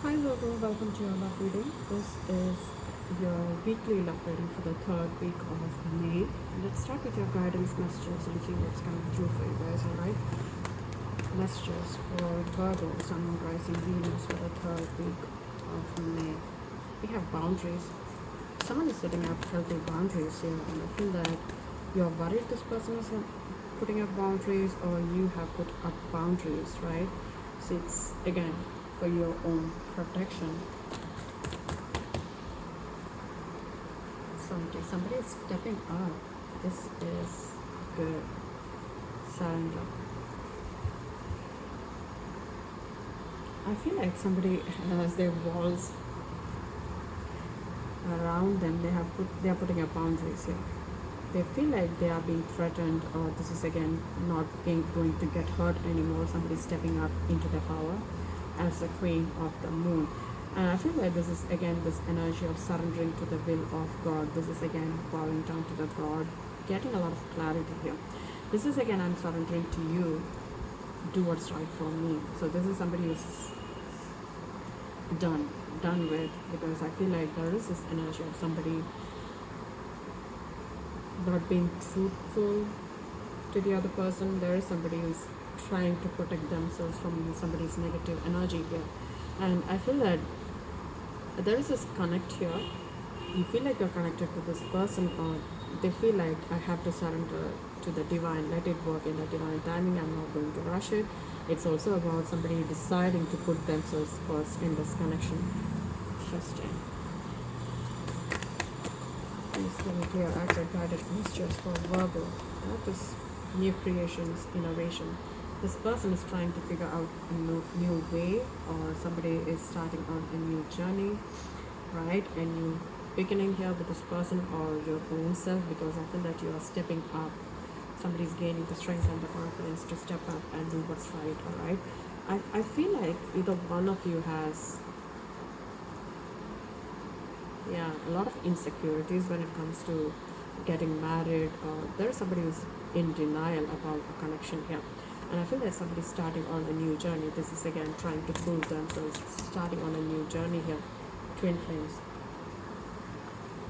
Hi Virgo, welcome to your love reading. This is your weekly love reading for the third week of May. Let's start with your guidance messages and see what's coming through for you guys, alright? Messages for Virgo, Sun, Moon, Rising, Venus for the third week of May. We have boundaries. Someone is setting up healthy boundaries here, and I feel that you're worried this person is putting up boundaries or you have put up boundaries, right? So it's again for your own protection. Somebody is stepping up. This is good. Surrender. I feel like somebody has their walls around them. They are putting up boundaries here. They feel like they are being threatened, or this is again not going to get hurt anymore. Somebody stepping up into their power as the queen of the moon. And I feel like this is again this energy of surrendering to the will of God. This is again bowing down to the God, getting a lot of clarity here. This is again, I'm surrendering to you, do what's right for me. So this is somebody who's done with, because I feel like there is this energy of somebody not being truthful to the other person. There is somebody who's trying to protect themselves from somebody's negative energy here. And I feel that there is this connect here. You feel like you're connected to this person, or they feel like I have to surrender to the divine, let it work in the divine timing, I'm not going to rush it. It's also about somebody deciding to put themselves first in this connection. Interesting. Please let me clear accurate guided messages for Virgo. What is new creations, innovation? This person is trying to figure out a new way, or somebody is starting on a new journey, right? A new beginning here with this person or your own self, because I feel that you are stepping up. Somebody's gaining the strength and the confidence to step up and do what's right, all right? I feel like either one of you has a lot of insecurities when it comes to getting married, or there's somebody who's in denial about a connection here. And I feel that somebody's starting on a new journey. This is again trying to prove themselves, starting on a new journey here. Twin flames.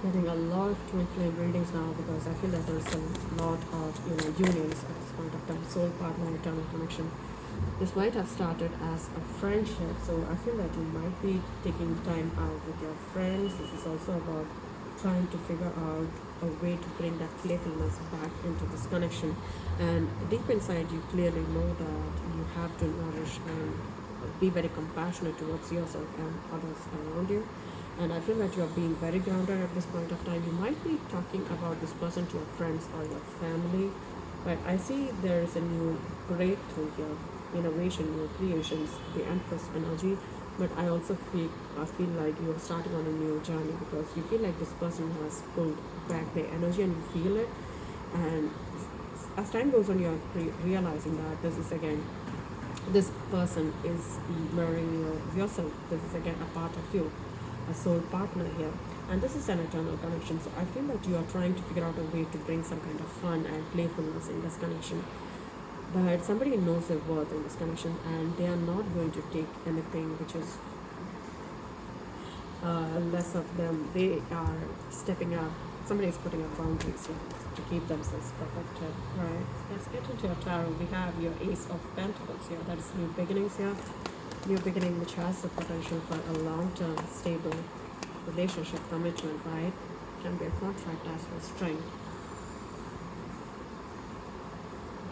Getting a lot of twin flame readings now, because I feel that there's a lot of unions at this point of time. Soul partner, eternal connection. This might have started as a friendship, so I feel that you might be taking time out with your friends. This is also about trying to figure out a way to bring that playfulness back into this connection. And deep inside, you clearly know that you have to nourish and be very compassionate towards yourself and others around you. And I feel that you are being very grounded at this point of time. You might be talking about this person to your friends or your family, but I see there is a new breakthrough here, innovation, new creations, the Empress energy. But I also feel like you are starting on a new journey, because you feel like this person has pulled back their energy and you feel it. And as time goes on, you are realizing that this is again, this person is mirroring yourself. This is again a part of you, a soul partner here. And this is an eternal connection. So I feel that you are trying to figure out a way to bring some kind of fun and playfulness in this connection. But somebody knows their worth in this connection, and they are not going to take anything which is less of them. They are stepping up. Somebody is putting up boundaries here to keep themselves protected. Right. Let's get into your tarot. We have your Ace of Pentacles here. That's new beginnings here. New beginning which has the potential for a long-term, stable relationship, commitment, right? Can be a contract as well, strength.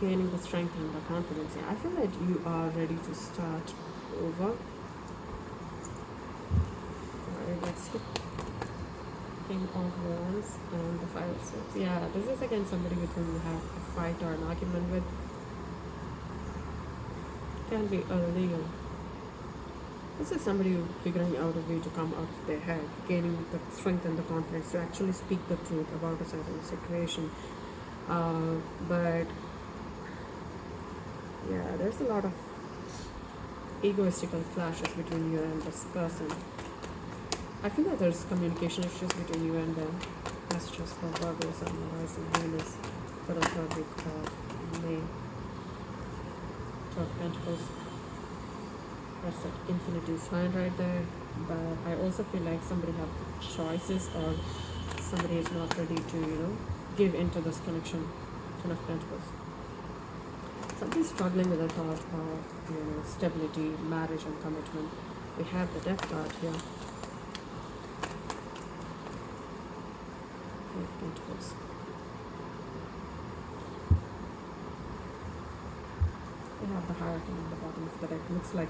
Gaining the strength and the confidence here. I feel that you are ready to start over. Alright, let's see. King of Wands and the Five of Swords. Yeah, this is again somebody with whom you have a fight or an argument with. Can be a Leo. This is somebody who's figuring out a way to come out of their head, gaining the strength and the confidence to actually speak the truth about a certain situation. But yeah, there's a lot of egoistical clashes between you and this person. I feel that there's communication issues between you and them. That's just for Virgo, Sun, Rising, Venus for the third week of May. 12 Pentacles. That's that infinity sign right there. But I also feel like somebody have choices, or somebody is not ready to, give into this connection. Ten of Pentacles. Somebody's struggling with the thought of, stability, marriage, and commitment. We have the Death card here. Eight of Pentacles. We have the Hierophant on the bottom of the deck. Looks like,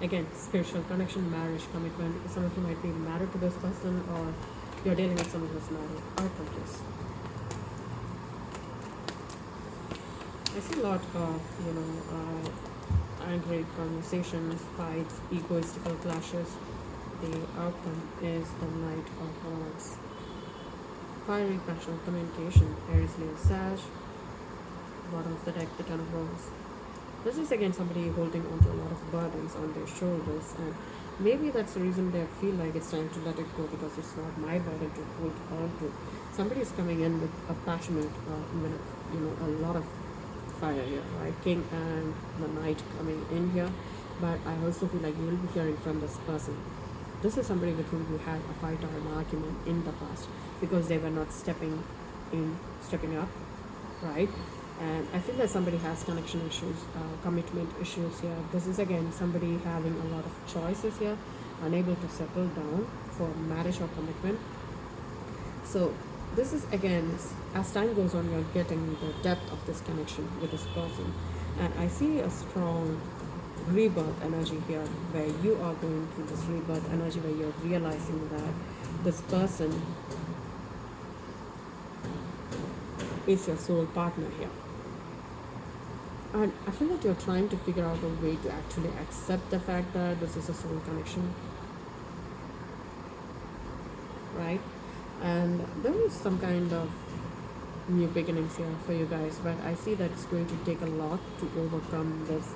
again, spiritual connection, marriage, commitment. Some of you might be married to this person, or you're dealing with someone who's married. Outcome, please. I see a lot of, angry conversations, fights, egoistical clashes. The outcome is the Knight of Wands. Fiery, passionate communication. Aries, Leo, Sag. Bottom of the deck, the Ten of Wands. This is again somebody holding on to a lot of burdens on their shoulders, and maybe that's the reason they feel like it's time to let it go, because it's not my burden to hold on to. Somebody is coming in with a passionate, a lot of fire here, right? King and the Knight coming in here, but I also feel like you will be hearing from this person. This is somebody with whom you had a fight or an argument in the past because they were not stepping up, right? And I feel that somebody has connection issues, commitment issues here. This is again somebody having a lot of choices here, unable to settle down for marriage or commitment. So this is again, as time goes on, you're getting the depth of this connection with this person. And I see a strong rebirth energy here, where you are going through this rebirth energy, where you're realizing that this person is your soul partner here. And I feel that you're trying to figure out a way to actually accept the fact that this is a soul connection, right? And there is some kind of new beginnings here for you guys, but I see that it's going to take a lot to overcome this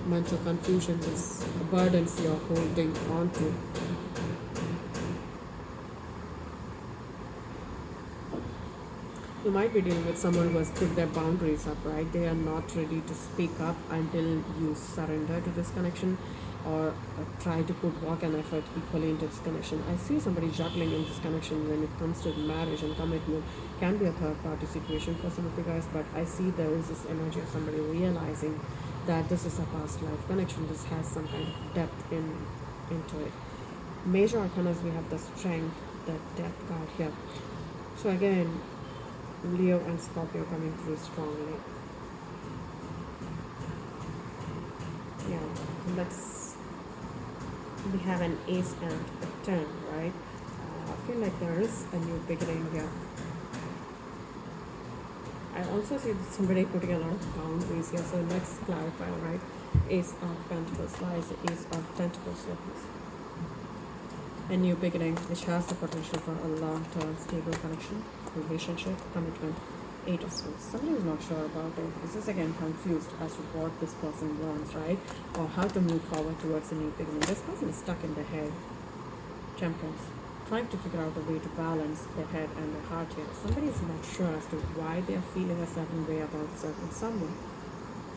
mental confusion, this burdens you're holding on to. You might be dealing with someone who has put their boundaries up, right? They are not ready to speak up until you surrender to this connection, or try to put work and effort equally into this connection. I see somebody juggling in this connection when it comes to marriage and commitment. Can be a third party situation for some of you guys, but I see there is this energy of somebody realizing that this is a past life connection. This has some kind of depth into it. Major arcanas, we have the Strength, the Death card here. So again, Leo and Scorpio coming through strongly. Yeah, we have an Ace and a 10, right? I feel like there is a new beginning here. I also see somebody putting a lot of boundaries here, so let's clarify, right? Ace of Pentacles. Why is the Ace of Pentacles here, please? A new beginning, which has the potential for a long-term stable connection, relationship, commitment. Eight of Swords. Somebody is not sure about it. This is again confused as to what this person wants, right? Or how to move forward towards a new beginning. This person is stuck in the head. Temperance. Trying to figure out a way to balance their head and their heart here. Somebody is not sure as to why they are feeling a certain way about certain someone.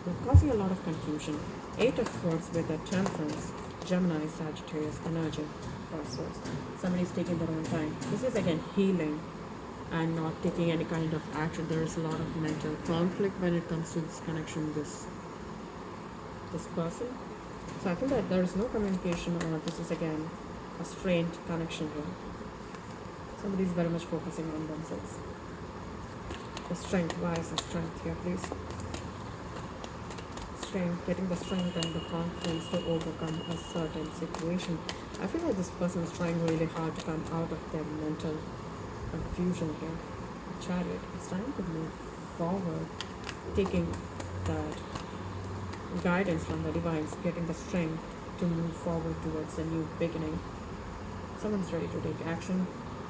They're causing a lot of confusion. Eight of Swords with the Temperance, Gemini, Sagittarius energy. Swords. Somebody's taking their own time. This is again healing and not taking any kind of action. There is a lot of mental conflict when it comes to this connection, this person. So I feel that there is no communication, or this is again a strained connection here. Somebody is very much focusing on themselves. The Strength. Why is the Strength here, please? Strength, getting the strength and the confidence to overcome a certain situation. I feel like this person is trying really hard to come out of their mental confusion here. The Chariot. It's time to move forward, taking that guidance from the divines, getting the strength to move forward towards a new beginning. Someone's ready to take action,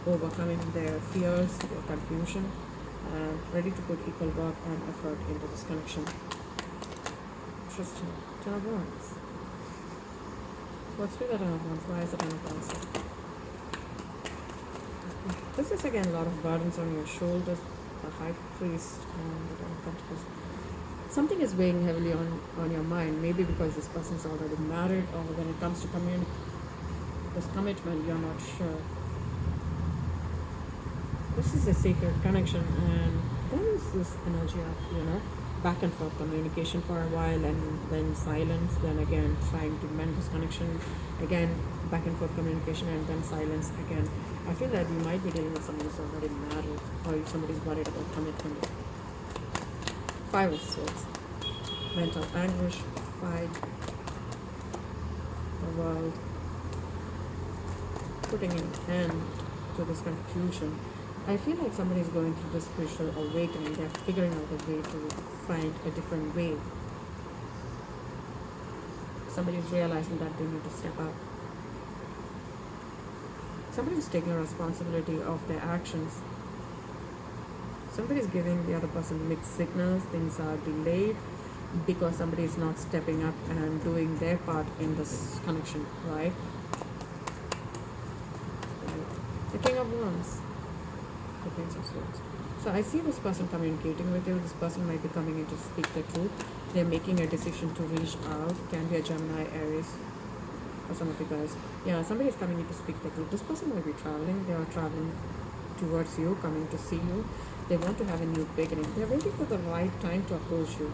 overcoming their fears, their confusion, and ready to put equal work and effort into this connection. Interesting. Ten of Wands. What's with the Ten of Wands? Why is the Ten of Wands? This is again a lot of burdens on your shoulders. The High Priest and the Ten of Pentacles. something is weighing heavily on your mind, maybe because this person is already married, or when it comes to this commitment, you're not sure. This is a sacred connection, and there is this energy of, back and forth communication for a while, and then silence, then again trying to mend this connection, again back and forth communication, and then silence again. I feel that you might be dealing with someone who's already married, or if somebody's worried about commitment. Five of Swords, mental anguish, fight, the world, putting an end to this confusion. I feel like somebody is going through this spiritual awakening. They're figuring out a way to find a different way. Somebody is realizing that they need to step up. Somebody is taking responsibility of their actions. Somebody is giving the other person mixed signals. Things are delayed because somebody is not stepping up and doing their part in this connection, right? The King of Wands, the Prince of Swords. So I see this person communicating with you. This person might be coming in to speak the truth. They're making a decision to reach out. Can be a Gemini, Aries, for some of you guys. Yeah, somebody is coming in to speak the truth. This person might be traveling. They are traveling towards you, coming to see you. They want to have a new beginning. They're waiting for the right time to approach you.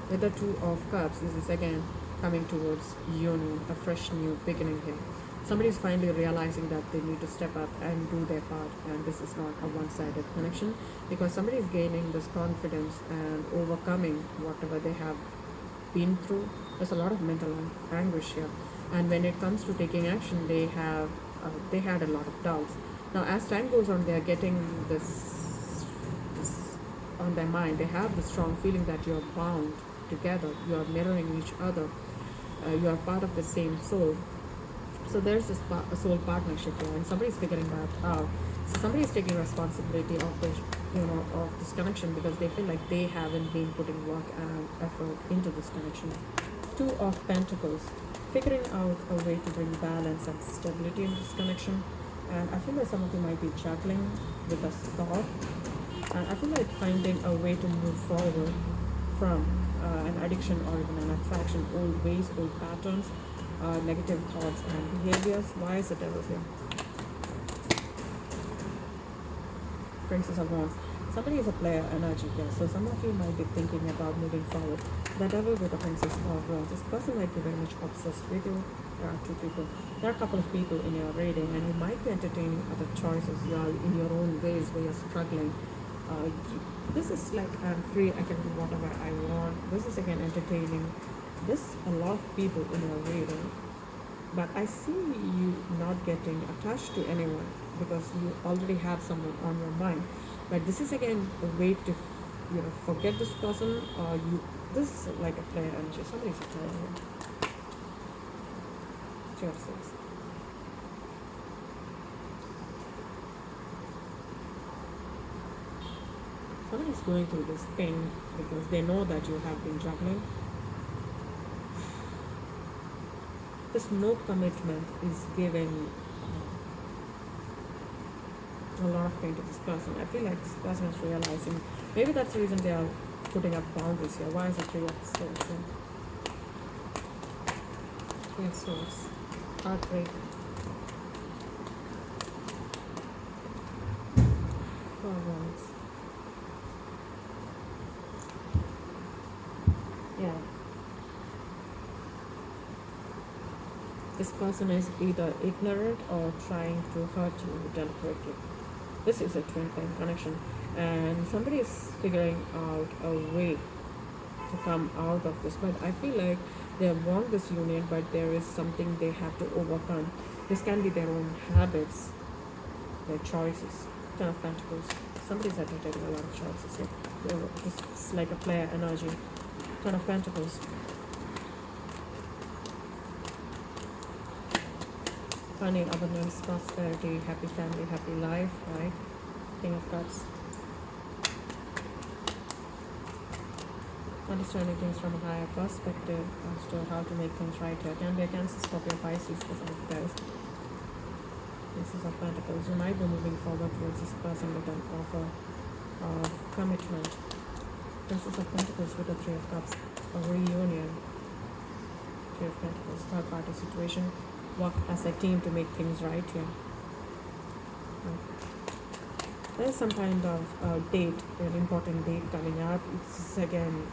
With the Two of Cups, this is again coming towards union, a fresh new beginning here. Somebody is finally realizing that they need to step up and do their part, and this is not a one-sided connection, because somebody is gaining this confidence and overcoming whatever they have been through. There's a lot of mental anguish here, and when it comes to taking action, they had a lot of doubts. Now as time goes on, they are getting this on their mind. They have the strong feeling that you're bound together, you are mirroring each other, you are part of the same soul. So there's this a soul partnership here, and somebody's figuring that out. So somebody is taking responsibility of this, of this connection, because they feel like they haven't been putting work and effort into this connection. Two of Pentacles, figuring out a way to bring balance and stability in this connection. And I feel like some of you might be juggling with a thought. And I feel like finding a way to move forward from an addiction or even an attraction, old ways, old patterns, negative thoughts and behaviors. Why is the Devil here? Princess of Wands. Somebody is a player energy here, so some of you might be thinking about moving forward. The Devil with the Princess of Wands. This person might be very much obsessed with you. There are two people. There are a couple of people in your reading, and you might be entertaining other choices. You are in your own ways where you're struggling. This is like, I'm free, I can do whatever I want. This is again entertaining. This a lot of people in your reading, but I see you not getting attached to anyone because you already have someone on your mind. But this is again a way to forget this person, or this is like a player energy. Somebody's a player here. Two of Swords. Somebody's going through this pain because they know that you have been juggling. This no commitment is giving a lot of pain to this person. I feel like this person is realizing, maybe that's the reason they are putting up boundaries here. Why is it Three of Swords here? Three of Swords. Heartbreak. Four Wands. Yeah. This person is either ignorant or trying to hurt you deliberately. This is a twin flame connection, and somebody is figuring out a way to come out of this. But I feel like they want this union, but there is something they have to overcome. This can be their own habits, their choices. Ten of Pentacles. Somebody's entertaining a lot of choices here. This is like a player energy. Ten of Pentacles. Money, abundance, prosperity, happy family, happy life, right? King of Cups. Understanding things from a higher perspective as to how to make things right here. Can be a Cancer, Scorpio, Pisces for some of you guys. Pieces of Pentacles. You might be moving forward towards this person with an offer of commitment. Princess of Pentacles with the Three of Cups. A reunion. Three of Pentacles. Third party situation. Work as a team to make things right here. There's some kind of date, an important date coming up. It's again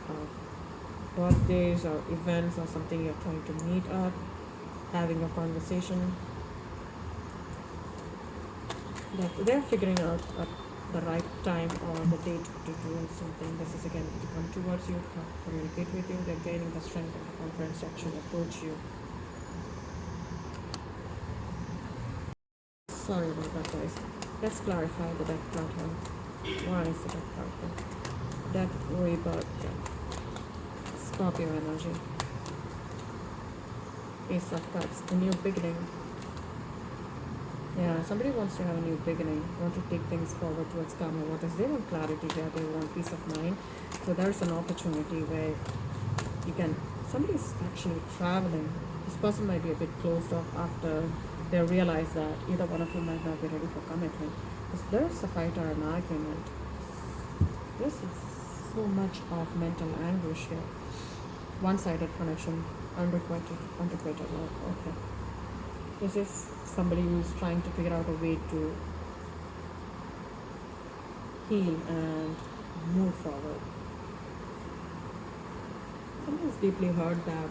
birthdays or events or something you're trying to meet up, having a conversation. They're figuring out the right time or the date to do something. This is again to come towards you, to communicate with you. They're gaining the strength and the confidence to actually approach you. Sorry about that, guys. Let's clarify the death card here. Why is the death card here? Death, rebirth, Scorpio energy. Ace of Cups, a new beginning. Yeah, somebody wants to have a new beginning, want to take things forward towards karma. What is, they want clarity here, they want peace of mind. So there's an opportunity where you can, somebody's actually traveling. This person might be a bit closed off after they realize that either one of you might not be ready for commitment. Because there's a fight or an argument. This is so much of mental anguish here. One-sided connection, unrequited love. Okay. This is somebody who's trying to figure out a way to heal and move forward. Somebody's deeply hurt that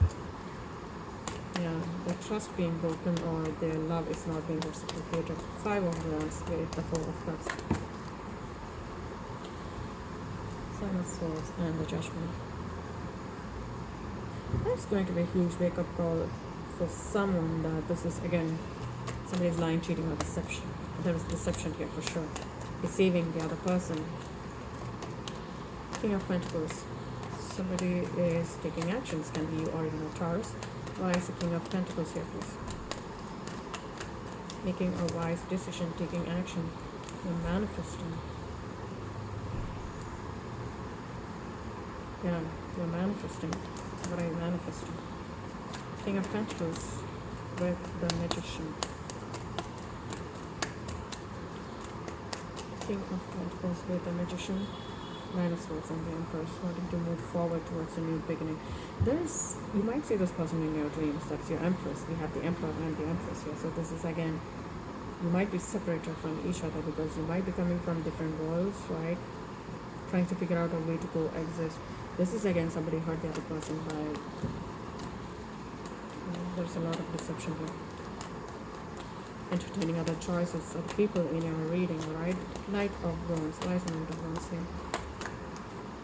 the trust being broken or their love is not being reciprocated. 5 of Wands with the 4 of Cups. 7 of Swords and the Judgment. That's going to be a huge wake-up call for someone that this is, again, somebody's lying, cheating, or deception. There is deception here for sure. Deceiving the other person. King of Pentacles. Somebody is taking actions. Can be you or Taurus. Why is the King of Pentacles here, please? Making a wise decision, taking action, and manifesting. Yeah, you're manifesting. What are you manifesting? King of Pentacles with the Magician. King of Pentacles with the Magician. 9 of Swords and the Empress, wanting to move forward towards a new beginning. There's, you might see this person in your dreams. That's your Empress. We have the Emperor and the Empress here. So this is, again, you might be separated from each other because you might be coming from different worlds, right? Trying to figure out a way to coexist. This is, again, somebody hurt the other person by, there's a lot of deception here. Entertaining other choices of people in your reading, right? Knight of Wands. Why is the Knight of Wands here?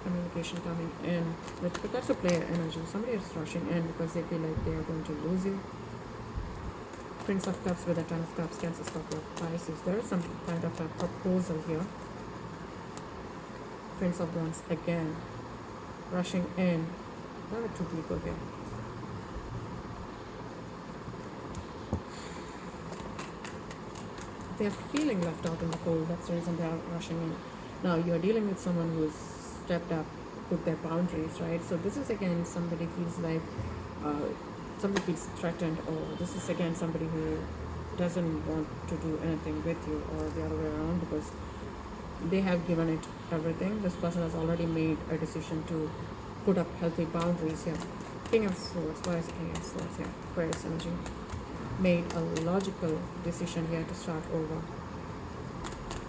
Communication coming in, but that's a player energy. Somebody is rushing in because they feel like they are going to lose you. Prince of Cups with a 10 of Cups, Cancer, Scorpio, Pisces. There is some kind of a proposal here. Prince of Wands again, rushing in. There are 2 people here. They are feeling left out in the cold. That's the reason they are rushing in. Now you are dealing with someone who's stepped up, put their boundaries, right? So this is, again, somebody feels like somebody feels threatened, or this is, again, somebody who doesn't want to do anything with you, or the other way around, because they have given it everything. This person has already made a decision to put up healthy boundaries here. King of Swords. Why is the King of Swords here? Aquarius energy. Made a logical decision here to start over.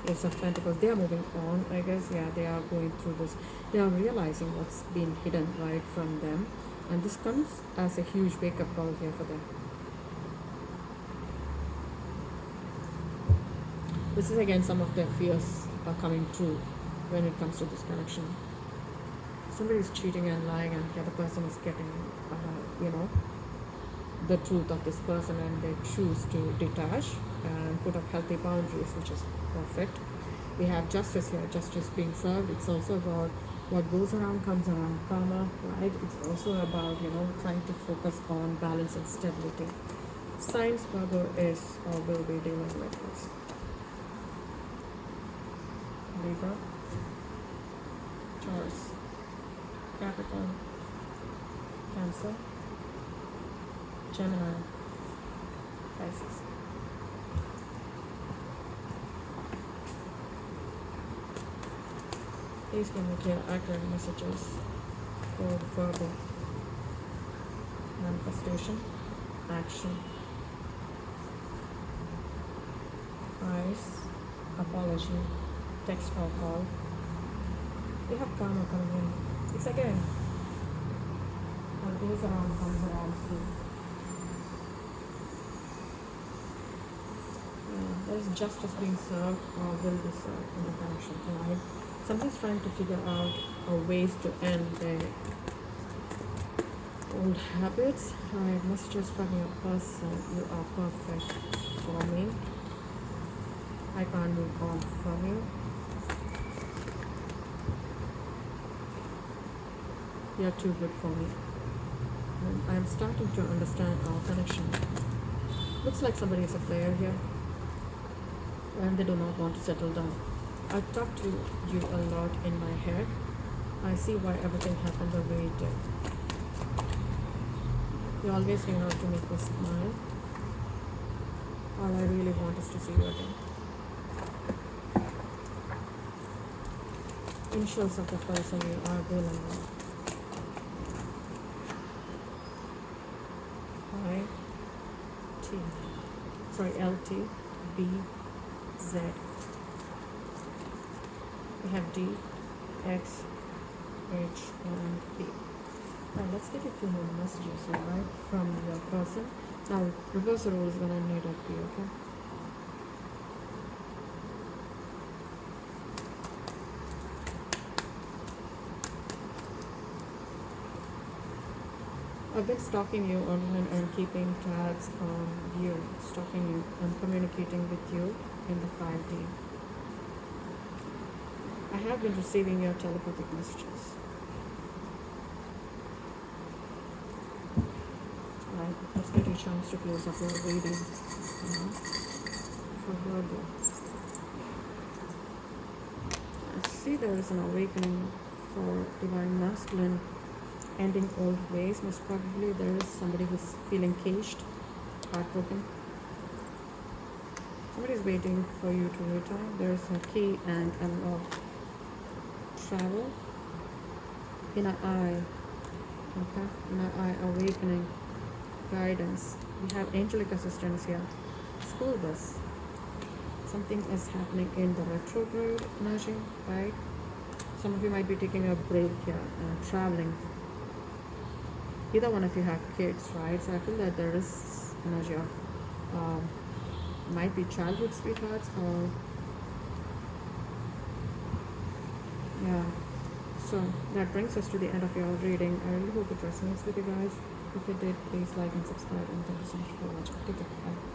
Ace of Pentacles. They are moving on, I guess. Yeah, they are going through this. They are realizing what's been hidden right from them, and this comes as a huge wake-up call here for them. This is, again, some of their fears are coming true when it comes to this connection. Somebody is cheating and lying, and the other person is getting, the truth of this person, and they choose to detach and put up healthy boundaries, which is perfect. We have justice here, justice being served. It's also about what goes around comes around, karma, right? It's also about, trying to focus on balance and stability. Signs Virgo is or will be dealing with this. Libra, Taurus, Capricorn, Cancer, Gemini, Pisces. Please give me clear, accurate messages for Virgo. Manifestation, action, price, apology, text or call. We have karma coming in. It's again. What goes around comes around too. Yeah, there's justice being served or will be served in the connection tonight. Somebody's trying to figure out ways to end their old habits. Alright, messages from your person. You are perfect for me. I can't move on from you. You're too good for me. And I'm starting to understand our connection. Looks like somebody is a player here and they do not want to settle down. I talk to you a lot in my head. I see why everything happened the way it did. You always knew how to make me smile. All I really want is to see you again. Initials of the person you are dealing with. LT, B, Z. We have D, X, H, and B. Now let's get a few more messages, alright, from your person. Now reverse role is gonna need a B, okay? I've been stalking you online and keeping tabs on you, stalking you and communicating with you in the 5D. I have been receiving your telepathic messages. Alright, let's get a chance to close up your reading for Virgo. I see there is an awakening for divine masculine. Ending old ways. Most probably there is somebody who's feeling caged, heartbroken. Somebody is waiting for you to return. There is a key and unlock. Travel. Inner eye. Okay. Inner eye awakening. Guidance. We have angelic assistance here. School bus. Something is happening in the retrograde energy, right? Some of you might be taking a break here and traveling. Either one of you have kids, right? So I feel that there is energy of might be childhood sweethearts or yeah. So that brings us to the end of your reading. I really hope it resonates with you guys. If it did, please like and subscribe, and thank you so much for watching. Take care. Bye.